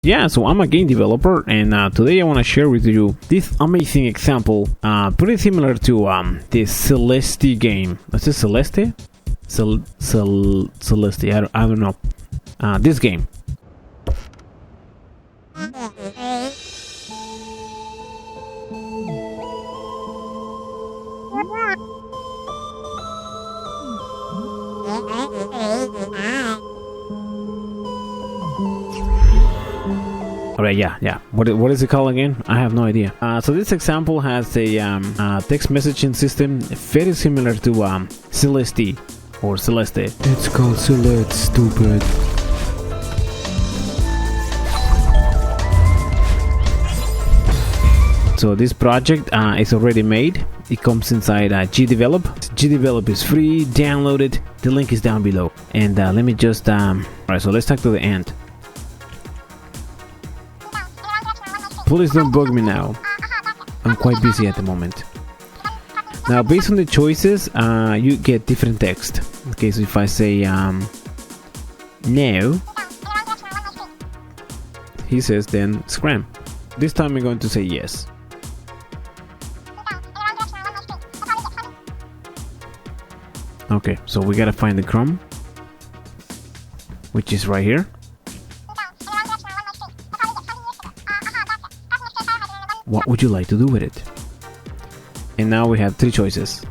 Yeah, so I'm a game developer, and today I want to share with you this amazing example, pretty similar to the Celeste game. Is it Celeste? Celeste, I don't know. This game. Alright, yeah. What is it called again? I have no idea. So this example has a text messaging system very similar to Celeste or Celeste. It's called Celeste, stupid. So this project is already made. It comes inside Gdevelop. Gdevelop is free. Download it. The link is down below. And let me just alright, so let's talk to the end. Please don't bug me now. I'm quite busy at the moment. Now, based on the choices, you get different text. Okay, so if I say no, he says then scram. This time I'm going to say yes. Okay, so we gotta find the crumb, which is right here. What would you like to do with it? And now we have three choices.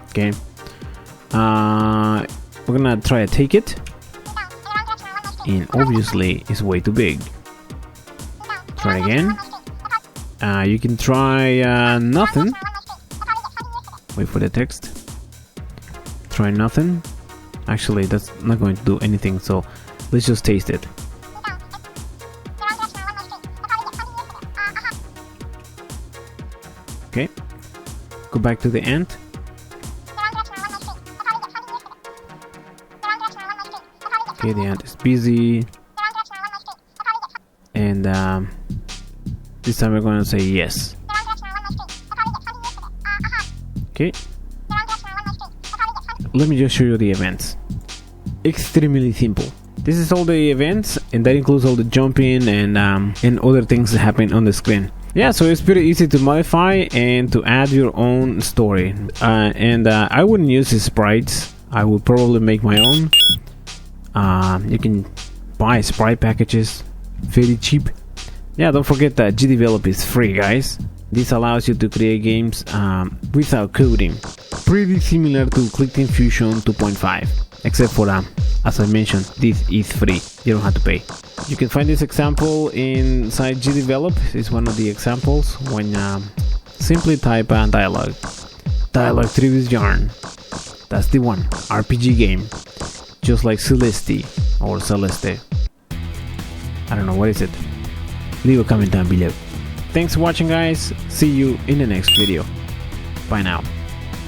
Okay. We're gonna try to take it. And obviously it's way too big. Try again. You can try nothing. Wait for the text. Try nothing. Actually, that's not going to do anything, so let's just taste it. Okay, go back to the end. Okay, the end is busy. And this time we're going to say yes. Okay. Let me just show you the events. Extremely simple. This is all the events, and that includes all the jumping and other things that happen on the screen. Yeah, so it's pretty easy to modify and to add your own story. I wouldn't use the sprites. I would probably make my own. You can buy sprite packages, very cheap. Yeah, don't forget that Gdevelop is free, guys. This allows you to create games without coding. Pretty similar to Clickteam Fusion 2.5, except for as I mentioned, this is free. You don't have to pay. You can find this example inside Gdevelop. It's one of the examples when simply type dialogue. Dialogue 3 with yarn. That's the one. RPG game. Just like Celeste or Celeste. I don't know, what is it? Leave a comment down below. Thanks for watching, guys. See you in the next video. Bye now.